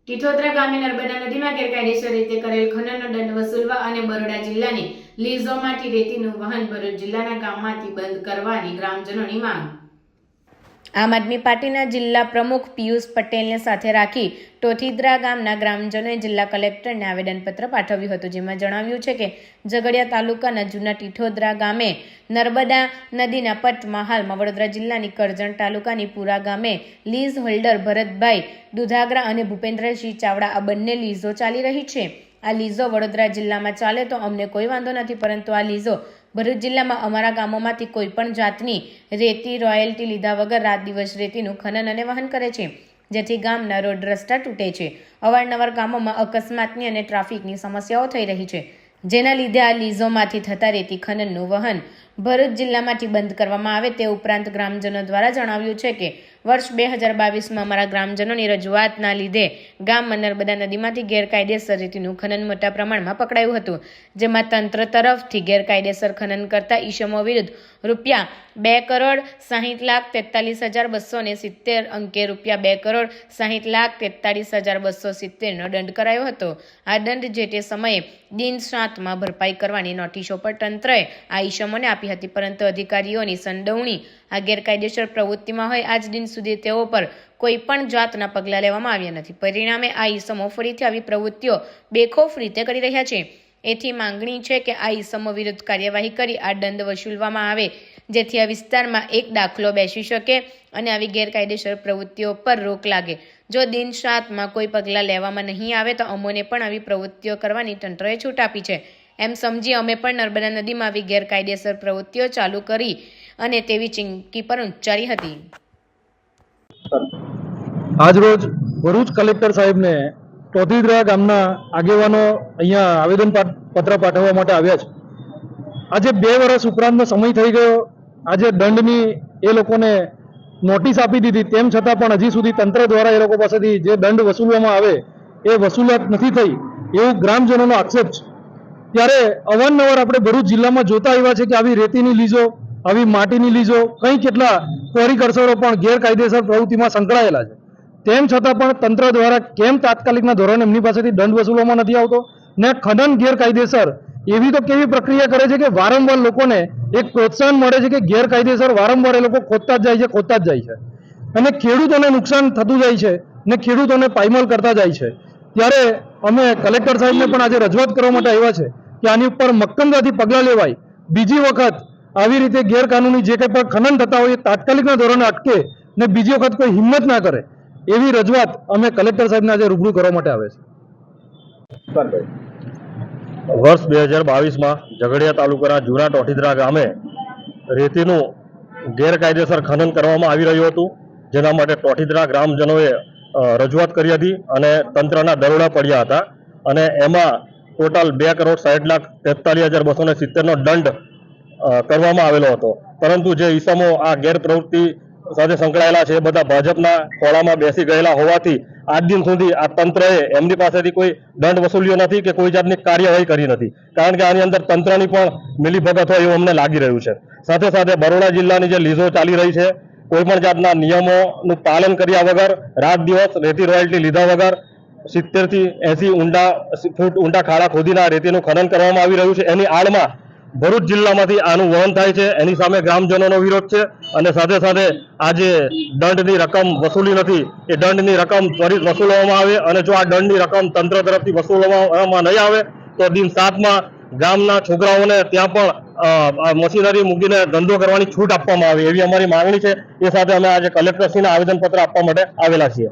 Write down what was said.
ટીઠોદરા ગામે નર્મદા નદીમાં ગેરકાયદેસર રીતે કરેલ ખનનનો દંડ વસૂલવા અને બરોડા જિલ્લાની લીઝોમાંથી રેતીનું વહન ભરૂચ જિલ્લાના ગામમાંથી બંધ કરવાની ગ્રામજનોની માંગ। આમ આદમી પાર્ટીના જિલ્લા પ્રમુખ પિયુષ પટેલને સાથે રાખી ટોઠીદ્રા ગામના ગ્રામજનોએ જિલ્લા કલેક્ટરને આવેદનપત્ર પાઠવ્યું હતું, જેમાં જણાવ્યું છે કે ઝઘડિયા તાલુકાના જૂના ટીઠોદરા ગામે નર્મદા નદીના પટમાં હાલમાં વડોદરા જિલ્લાની કરજણ તાલુકાની પુરા ગામે લીઝ હોલ્ડર ભરતભાઈ દુધાગરા અને ભૂપેન્દ્રસિંહ ચાવડા આ બંને લીઝો ચાલી રહી છે। આ લીઝો વડોદરા જિલ્લામાં ચાલે તો અમને કોઈ વાંધો નથી, પરંતુ આ લીઝો ભરૂચ જિલ્લામાં અમારા ગામોમાંથી કોઈ પણ જાતની રેતી રોયલ્ટી લીધા વગર રાત દિવસ રેતીનું ખનન અને વહન કરે છે, જેથી ગામના રોડ રસ્તા તૂટે છે। અવારનવાર ગામોમાં અકસ્માતની અને ટ્રાફિકની સમસ્યાઓ થઈ રહી છે, જેના લીધે આ લીઝોમાંથી થતા રેતી ખનનનું વહન ભરૂચ જિલ્લામાંથી બંધ કરવામાં આવે। તે ઉપરાંત ગ્રામજનો દ્વારા જણાવ્યું છે કે વર્ષ 2022માં અમારા ગ્રામજનોની રજૂઆતના લીધે ગામમાં નર્મદા નદીમાંથી ગેરકાયદેસર રેતીનું ખનન મોટા પ્રમાણમાં પકડાયું હતું, જેમાં તંત્ર તરફથી ગેરકાયદેસર ખનન કરતા ઈસમો વિરુદ્ધ ₹2,60,43,270 અંકે ₹2,60,43,270નો દંડ કરાયો હતો। આ દંડ જે તે સમયે દિન 7માં ભરપાઈ કરવાની નોટિસો પર તંત્રએ આ ઈસમોને આપી હતી, પરંતુ અધિકારીઓની સંડોવણી આ ગેરકાયદેસર પ્રવૃત્તિમાં હોય આજ દિન સુધી તેઓ પર કોઈ પણ જાતના પગલાં લેવામાં આવ્યા નથી। પરિણામે આ ઈસમો ફરીથી આવી પ્રવૃત્તિઓ બેખોફ રીતે કરી રહ્યા છે। એથી માંગણી છે કે આ ઈસમો વિરુદ્ધ કાર્યવાહી કરી આ દંડ વસૂલવામાં આવે, જેથી આ વિસ્તારમાં એક દાખલો બેસી શકે અને આવી ગેરકાયદેસર પ્રવૃત્તિઓ પર રોક લાગે। જો દિન 7માં કોઈ પગલાં લેવામાં નહીં આવે તો અમોને પણ આવી પ્રવૃત્તિઓ કરવાની તંત્રએ છૂટ આપી છે, એમ સમજી અમે પણ નર્મદા નદીમાં આવી ગેરકાયદેસર પ્રવૃત્તિઓ ચાલુ કરી અને તેવી ચીમકી પર ઉચ્ચારી હતી। આજરોજ ભરૂચ કલેક્ટર સાહેબને ટોઠીદ્રા ગામના આગેવાનો અહીંયા આવેદન પત્ર પાઠવવા માટે આવ્યા છે। આજે 2 વર્ષ ઉપરાંતનો સમય થઈ ગયો। આજે દંડની એ લોકોને નોટિસ આપી દીધી, તેમ છતાં પણ હજી સુધી તંત્ર દ્વારા એ લોકો પાસેથી જે દંડ વસૂલવામાં આવે એ વસૂલાત નથી થઈ, એવું ગ્રામજનોનો આક્ષેપ છે। ત્યારે અવારનવાર આપણે ભરૂચ જિલ્લામાં જોતા આવ્યા છે કે આવી રેતીની લીઝો, આવી માટીની લીઝો, કંઈ કેટલા ક્વોરી કરસરો પણ ગેરકાયદેસર પ્રવૃત્તિમાં સંકળાયેલા છે। તેમ છતાં પણ તંત્ર દ્વારા કેમ તાત્કાલિકના ધોરણે એમની પાસેથી દંડ વસૂલવામાં નથી આવતો ને ખનન ગેરકાયદેસર એવી તો કેવી પ્રક્રિયા કરે છે કે વારંવાર લોકોને એક પ્રોત્સાહન મળે છે કે ગેરકાયદેસર વારંવાર એ લોકો ખોદતા જ જાય છે અને ખેડૂતોને નુકસાન થતું જાય છે ને ખેડૂતોને પાયમાલ કરતા જાય છે। ત્યારે અમે કલેક્ટર સાહેબને પણ આજે રજૂઆત કરવા માટે આવ્યા છે કે આની ઉપર મક્કમતાથી પગલાં લેવાય, બીજી વખત આવી રીતે ગેરકાનૂની જે કંઈ પણ ખનન થતા હોય એ તાત્કાલિકના ધોરણે અટકે ને બીજી વખત કોઈ હિંમત ના કરે, એવી રજૂઆત અમે કલેક્ટર સાહેબને આજે રૂબરૂ કરવા માટે આવે છે। વર્ષ 2022માં ઝઘડિયા તાલુકાના જૂના ટોઠીદ્રા ગામે રેતીનું ગેરકાયદેસર ખનન કરવામાં આવી રહ્યું હતું, જેના માટે ટોઠીદ્રા ગ્રામજનોએ રજૂઆત કરી હતી અને તંત્રના દરોડા પડ્યા હતા અને એમાં ટોટલ ₹2,60,43,270નો દંડ કરવામાં આવેલો હતો। પરંતુ જે ઈસમો આ ગેરપ્રવૃત્તિ સાથે સંકળાયેલા છે એ બધા ભાજપના ખોળામાં બેસી ગયેલા હોવાથી આજ દિન સુધી આ તંત્રએ એમની પાસેથી કોઈ દંડ વસૂલ્યો નથી કે કોઈ જાતની કાર્યવાહી કરી નથી, કારણ કે આની અંદર તંત્રની પણ મિલીભગત હોય એવું અમને લાગી રહ્યું છે। સાથે સાથે બરોડા જિલ્લાની જે લીઝો ચાલી રહી છે, કોઈ પણ જાતના નિયમોનું પાલન કર્યા વગર રાત દિવસ રેતી રોયલ્ટી લીધા વગર 70 થી 80 ફૂટ ઊંડા ખાડા ખોદીને આ રેતીનું ખનન કરવામાં આવી રહ્યું છે। એની આડમાં ભરૂચ જિલ્લામાંથી આનું વહન થાય છે, એની સામે ગ્રામજનોનો વિરોધ છે અને સાથે સાથે આ જે દંડની રકમ વસૂલી નથી એ દંડની રકમ ત્વરિત વસૂલવામાં આવે અને જો આ દંડની રકમ તંત્ર તરફથી વસૂલવામાં નહીં આવે તો દિન 7માં ગામના છોકરાઓને ત્યાં પણ મશીનરી મૂકીને ધંધો કરવાની છૂટ આપવામાં આવે, એવી અમારી માંગણી છે। એ સાથે અમે આજે કલેક્ટરશ્રીને આવેદનપત્ર આપવા માટે આવેલા છીએ।